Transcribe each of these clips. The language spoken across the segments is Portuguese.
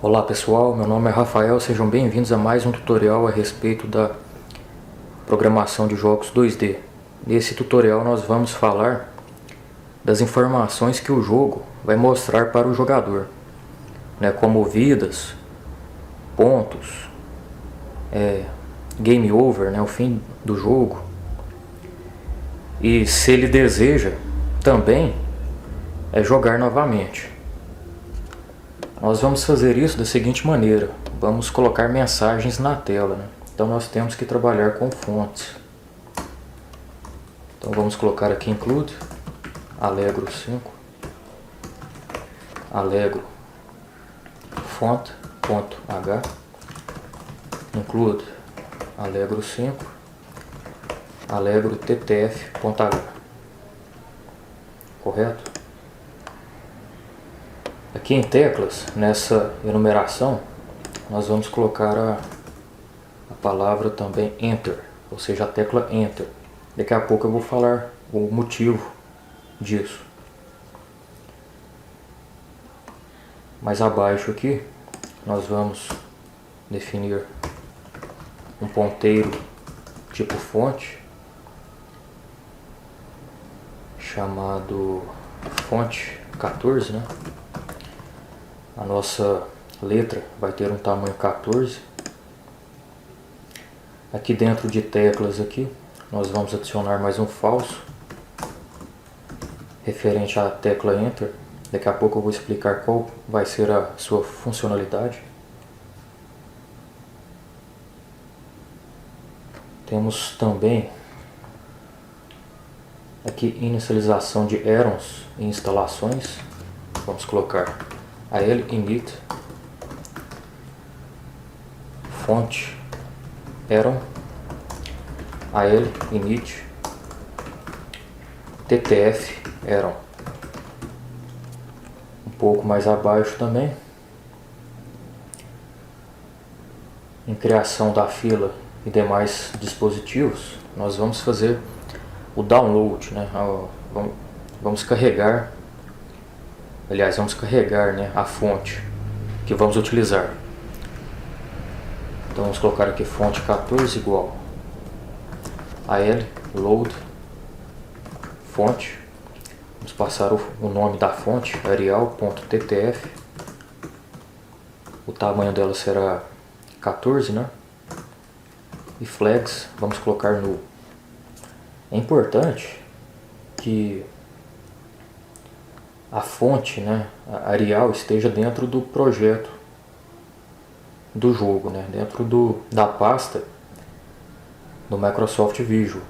Olá pessoal, meu nome é Rafael, sejam bem-vindos a mais um tutorial a respeito da programação de jogos 2D. Nesse tutorial nós vamos falar das informações que o jogo vai mostrar para o jogador, como vidas, pontos, game over, o fim do jogo, e se ele deseja também jogar novamente. Nós vamos fazer isso da seguinte maneira: vamos colocar mensagens na tela, Então nós temos que trabalhar com fontes. Então vamos colocar aqui include Allegro 5, Allegro font.h, include Allegro 5, Allegro ttf.h, correto? Aqui em teclas, nessa enumeração, nós vamos colocar a palavra também Enter, ou seja, a tecla Enter. Daqui a pouco eu vou falar o motivo disso. Mais abaixo aqui, nós vamos definir um ponteiro tipo fonte, chamado fonte 14, A nossa letra vai ter um tamanho 14. Aqui dentro de teclas aqui, nós vamos adicionar mais um falso, referente à tecla Enter. Daqui a pouco eu vou explicar qual vai ser a sua funcionalidade. Temos também aqui inicialização de Arons e instalações. Vamos colocar al init fonte Aron, al init ttf Aron. Um pouco mais abaixo também, em criação da fila e demais dispositivos, nós vamos fazer o download, vamos carregar. Aliás, vamos carregar a fonte que vamos utilizar. Então vamos colocar aqui fonte 14 igual al load fonte. Vamos passar o nome da fonte, arial.ttf. O tamanho dela será 14, E flags vamos colocar null. É importante que a fonte, a Arial, esteja dentro do projeto do jogo, dentro da pasta do Microsoft Visual.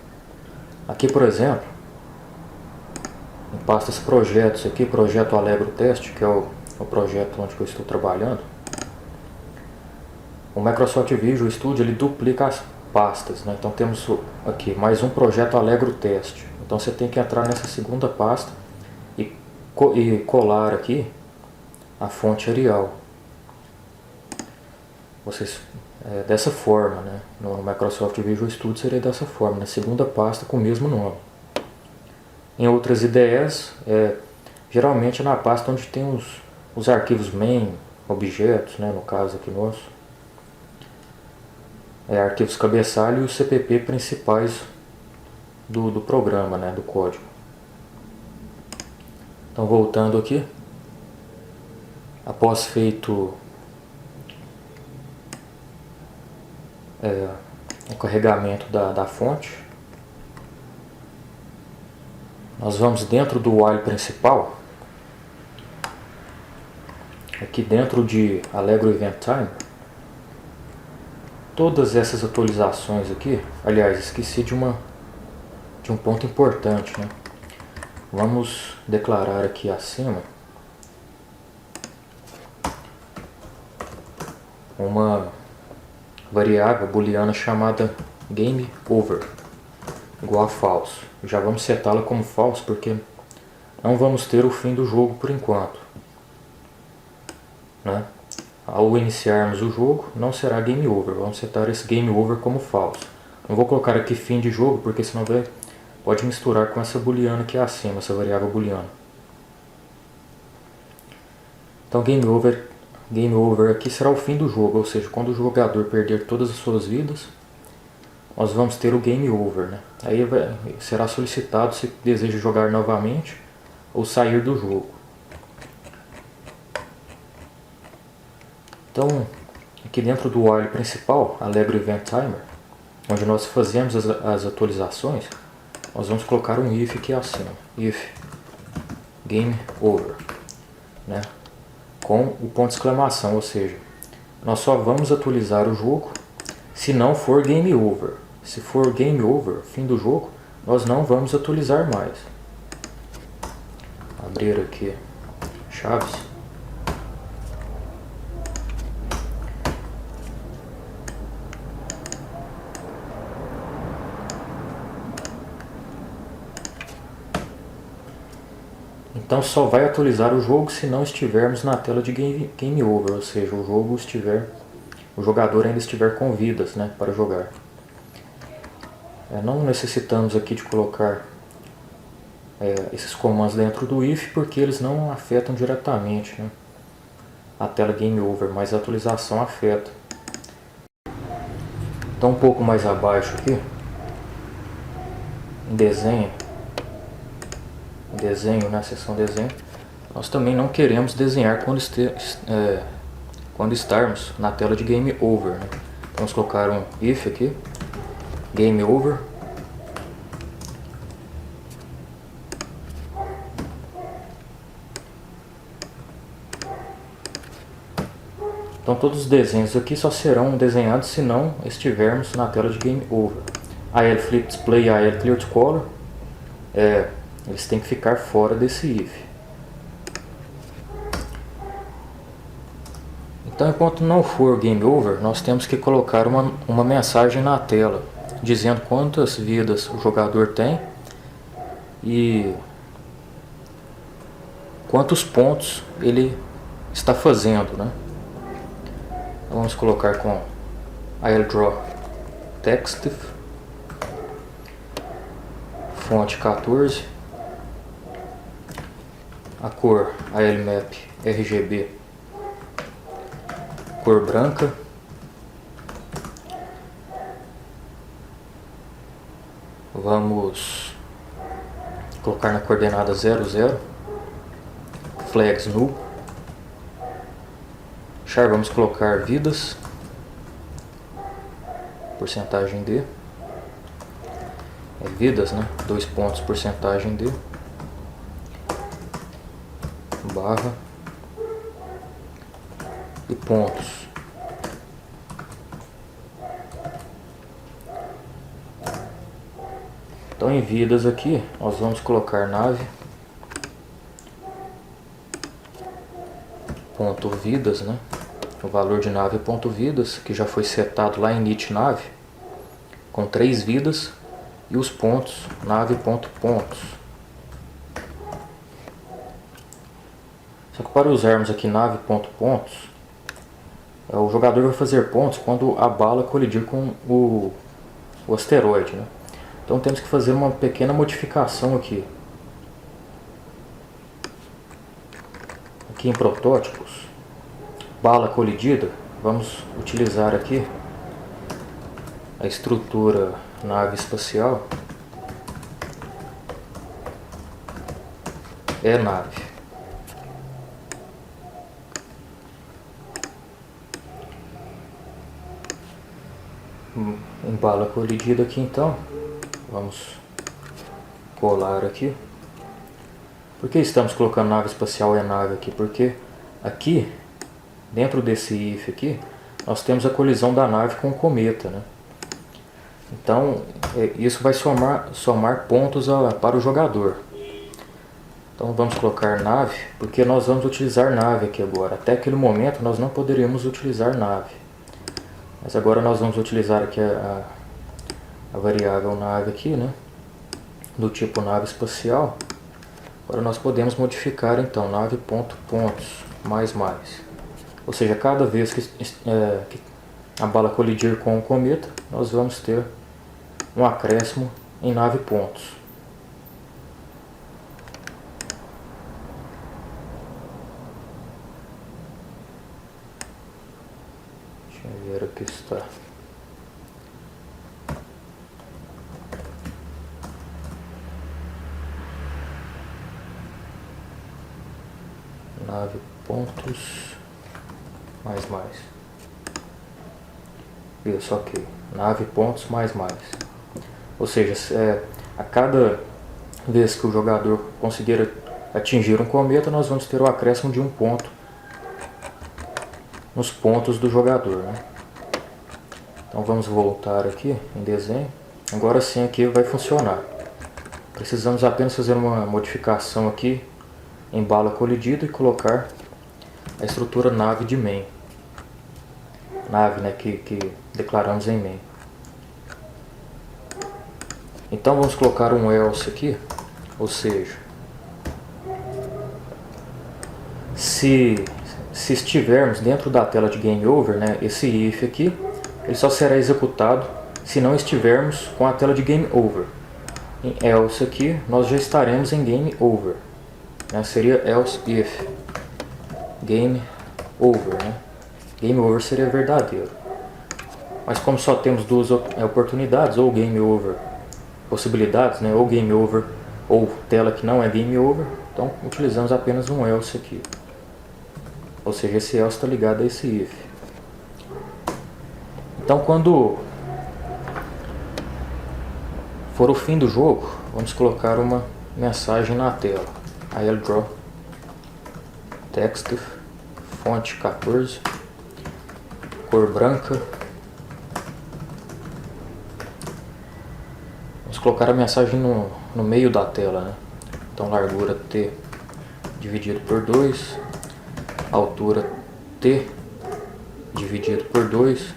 Aqui, por exemplo, em pastas projetos, aqui projeto Allegro Test, que é o projeto onde eu estou trabalhando, o Microsoft Visual Studio ele duplica as pastas, Então temos aqui mais um projeto Allegro Test. Então você tem que entrar nessa segunda pasta e colar aqui a fonte Arial. Dessa forma, no Microsoft Visual Studio seria dessa forma, na segunda pasta com o mesmo nome. Em outras IDEs, geralmente é na pasta onde tem os arquivos main, objetos, no caso aqui nosso, arquivos cabeçalho e os CPP principais do programa, do código. Então, voltando aqui, após feito o carregamento da fonte, nós vamos dentro do while principal, aqui dentro de Allegro Event Time, todas essas atualizações aqui. Aliás, esqueci de um ponto importante, Vamos declarar aqui acima uma variável booleana chamada game over, igual a false. Já vamos setá-la como false porque não vamos ter o fim do jogo por enquanto, Ao iniciarmos o jogo não será game over, vamos setar esse game over como false. Não vou colocar aqui fim de jogo porque senão pode misturar com essa booleana aqui acima, essa variável booleana. Então game over Game over aqui será o fim do jogo, ou seja, quando o jogador perder todas as suas vidas, nós vamos ter o game over, né? Aí será solicitado se deseja jogar novamente ou sair do jogo. Então, aqui dentro do while principal, Allegro Event Timer, onde nós fazemos as atualizações, nós vamos colocar um if aqui acima, if game over, né? Com o ponto de exclamação, ou seja, nós só vamos atualizar o jogo se não for game over. Se for game over, fim do jogo, nós não vamos atualizar mais. Abrir aqui chaves. Então só vai atualizar o jogo se não estivermos na tela de game over, ou seja, o jogador ainda estiver com vidas, né, para jogar. Não necessitamos aqui de colocar esses comandos dentro do if, porque eles não afetam diretamente, né, a tela game over, mas a atualização afeta. Então um pouco mais abaixo aqui, em desenho, na seção desenho, nós também não queremos desenhar quando estarmos na tela de game over, né? Vamos colocar um if aqui, game over, então todos os desenhos aqui só serão desenhados se não estivermos na tela de game over. AL flip display, AL clear to color, eles têm que ficar fora desse if. Então, enquanto não for game over, nós temos que colocar uma mensagem na tela dizendo quantas vidas o jogador tem e quantos pontos ele está fazendo, né? Então, vamos colocar com AL Draw Text, fonte 14, a cor AL Map RGB, cor branca, vamos colocar na coordenada 00, flags null, char vamos colocar vidas, porcentagem D, vidas, né, 2 pontos, porcentagem D, barra e pontos. Então em vidas aqui nós vamos colocar nave ponto vidas, né? O valor de nave ponto vidas, que já foi setado lá em init nave, com 3 vidas, e os pontos nave ponto pontos. Só que para usarmos aqui nave ponto pontos, o jogador vai fazer pontos quando a bala colidir com o asteroide, né? Então temos que fazer uma pequena modificação aqui. Aqui em protótipos, bala colidida, vamos utilizar aqui a estrutura nave espacial nave. Em bala colidida aqui, então vamos colar aqui. Por que estamos colocando nave espacial nave aqui? Porque aqui dentro desse if aqui nós temos a colisão da nave com o cometa, né? Então isso vai somar pontos para o jogador. Então vamos colocar nave, porque nós vamos utilizar nave aqui agora. Até aquele momento nós não poderíamos utilizar nave, mas agora nós vamos utilizar aqui a variável nave aqui, né, do tipo nave espacial. Agora nós podemos modificar então nave ponto pontos mais. Ou seja, cada vez que a bala colidir com o cometa, nós vamos ter um acréscimo em nave pontos. Deixa eu ver aqui está. Nave pontos mais. Isso, ok. Nave pontos mais. Ou seja, a cada vez que o jogador conseguir atingir um cometa, nós vamos ter o acréscimo de um ponto nos pontos do jogador, né? Então vamos voltar aqui em desenho. Agora sim aqui vai funcionar. Precisamos apenas fazer uma modificação aqui em bala colidida e colocar a estrutura nave de main. Nave, né, que declaramos em main. Então vamos colocar um else aqui, ou seja, se estivermos dentro da tela de Game Over, né, esse if aqui, ele só será executado se não estivermos com a tela de Game Over. Em else aqui, nós já estaremos em Game Over. Né, seria else if Game Over. Né? Game Over seria verdadeiro. Mas como só temos duas oportunidades, ou Game Over, possibilidades, né, ou Game Over, ou tela que não é Game Over, então utilizamos apenas um else aqui. Ou seja, esse else está ligado a esse if. Então quando for o fim do jogo, vamos colocar uma mensagem na tela. draw text, fonte 14, cor branca. Vamos colocar a mensagem no meio da tela, né? Então largura T dividido por 2, altura T dividido por 2.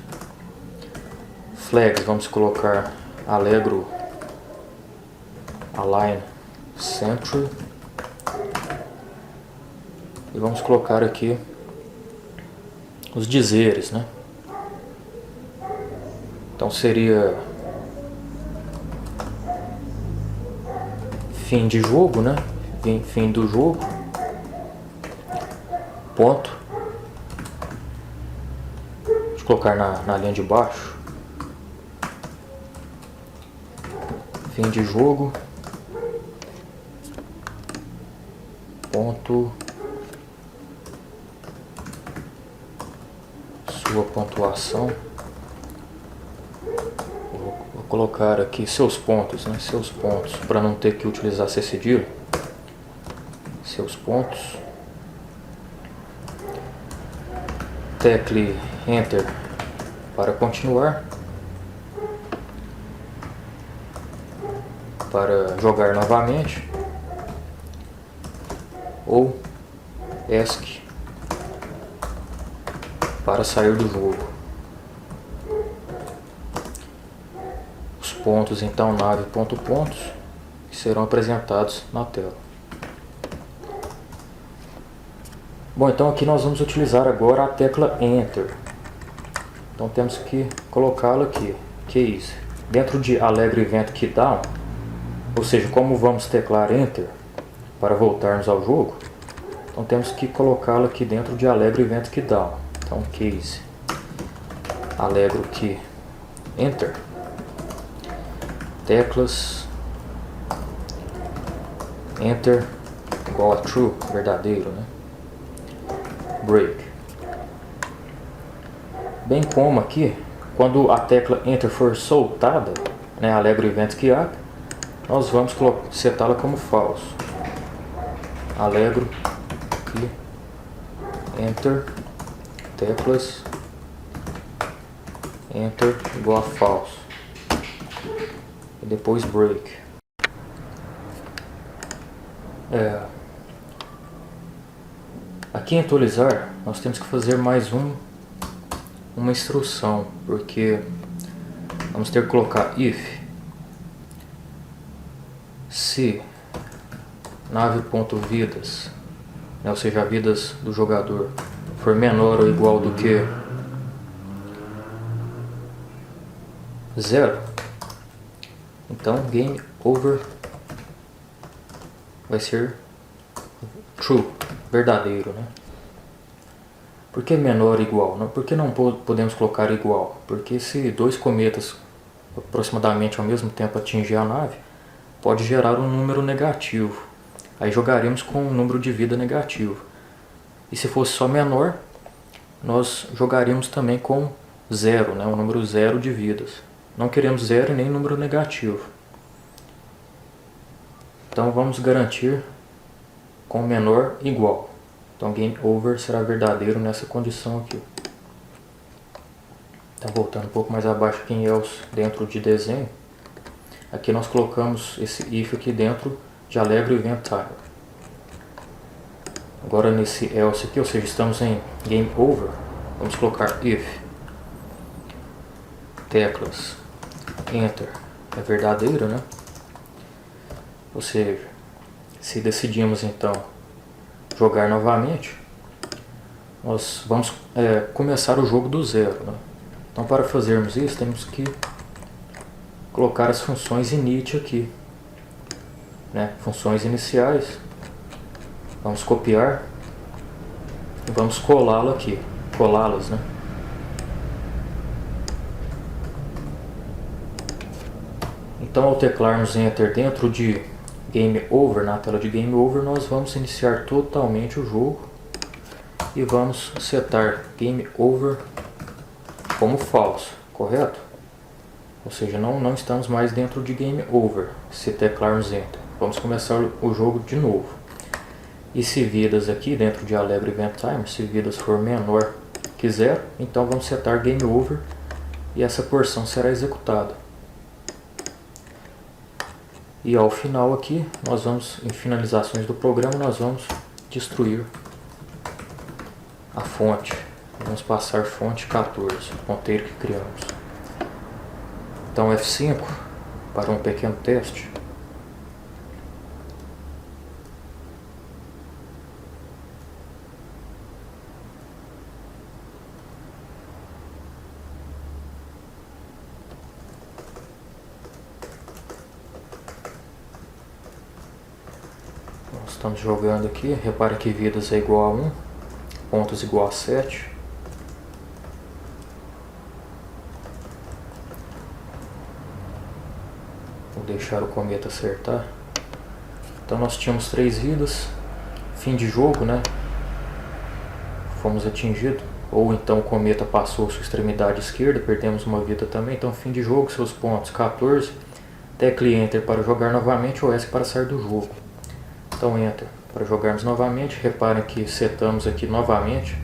Flags, vamos colocar Allegro Align Center. E vamos colocar aqui os dizeres, né? Então seria fim de jogo, né? Fim do jogo. Ponto. Deixa eu colocar na linha de baixo. Fim de jogo. Ponto. Sua pontuação. Vou colocar aqui seus pontos, né? Seus pontos, para não ter que utilizar C cedilha. Seus pontos. Tecle Enter para continuar. Para jogar novamente. Ou ESC para sair do jogo. Os pontos, então, nave.pontos, que serão apresentados na tela. Bom, então aqui nós vamos utilizar agora a tecla Enter. Então temos que colocá-la aqui, case, dentro de Allegro Event Keydown, ou seja, como vamos teclar Enter para voltarmos ao jogo, então temos que colocá-la aqui dentro de Allegro Event Keydown. Então case Allegro Key Enter, teclas Enter igual a True, verdadeiro, né? Break. Bem como aqui, quando a tecla Enter for soltada, né, Allegro Event Key Up, nós vamos setá-la como falso. Allegro Key Enter, teclas Enter igual a falso. E depois break. Aqui em atualizar, nós temos que fazer mais uma instrução, porque vamos ter que colocar if se nave.vidas, né, ou seja, a vidas do jogador, for menor ou igual do que 0, então game over vai ser true, verdadeiro, né? Por que menor igual? Por que não podemos colocar igual? Porque se dois cometas aproximadamente ao mesmo tempo atingir a nave, pode gerar um número negativo. Aí jogaremos com um número de vida negativo. E se fosse só menor, nós jogaríamos também com zero, né? Um número zero de vidas. Não queremos zero e nem número negativo. Então vamos garantir com menor igual. Então game over será verdadeiro nessa condição aqui. Então voltando um pouco mais abaixo aqui em else, dentro de desenho, aqui nós colocamos esse if aqui dentro de Allegro Event Timer. Agora nesse else aqui, ou seja, estamos em game over, vamos colocar if teclas enter é verdadeiro, né? Ou seja, se decidimos então jogar novamente, nós vamos começar o jogo do zero, né? Então para fazermos isso temos que colocar as funções init aqui, né? Funções iniciais, vamos copiar e vamos colá-las, né? Então ao teclarmos enter dentro de game over, na tela de game over, nós vamos iniciar totalmente o jogo e vamos setar game over como falso, correto? Ou seja, não estamos mais dentro de game over se teclarmos enter. Vamos começar o jogo de novo. E se vidas aqui dentro de Allegro Event Timer, se vidas for menor que zero, então vamos setar game over e essa porção será executada. E ao final aqui, nós vamos, em finalizações do programa, nós vamos destruir a fonte. Vamos passar fonte 14, o ponteiro que criamos. Então F5 para um pequeno teste. Nós estamos jogando aqui, repare que vidas é igual a 1, pontos igual a 7. Vou deixar o cometa acertar. Então nós tínhamos 3 vidas, fim de jogo, né? Fomos atingidos, ou então o cometa passou sua extremidade esquerda, perdemos uma vida também. Então fim de jogo, seus pontos 14, tecle enter para jogar novamente ou S para sair do jogo. Então enter para jogarmos novamente. Reparem que setamos aqui novamente.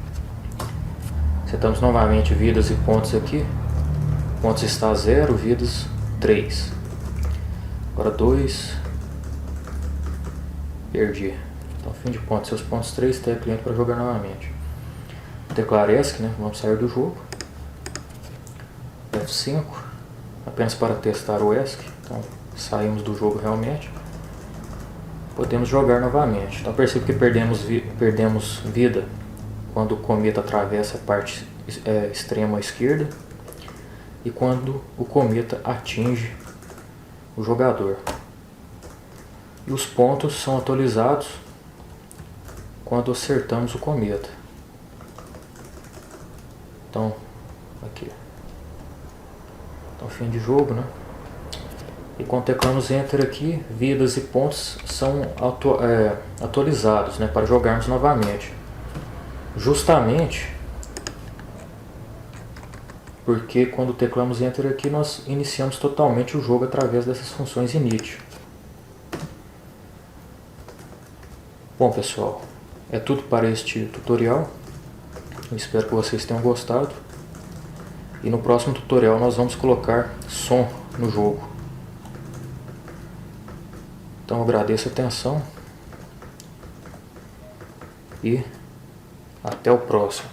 Setamos novamente vidas e pontos aqui. Pontos está 0, vidas 3. Agora 2. Perdi. Então fim de pontos. Seus pontos 3, tecle enter para jogar novamente. Teclar ESC, né? Vamos sair do jogo. F5. Apenas para testar o ESC. Então saímos do jogo realmente. Podemos jogar novamente. Então perceba que perdemos vida quando o cometa atravessa a parte extrema esquerda e quando o cometa atinge o jogador. E os pontos são atualizados quando acertamos o cometa. Então, aqui. Então, fim de jogo, né? E quando teclamos Enter aqui, vidas e pontos são atualizados, né, para jogarmos novamente. Justamente porque quando teclamos Enter aqui, nós iniciamos totalmente o jogo através dessas funções init. Bom pessoal, é tudo para este tutorial. Eu espero que vocês tenham gostado. E no próximo tutorial nós vamos colocar som no jogo. Então eu agradeço a atenção e até o próximo.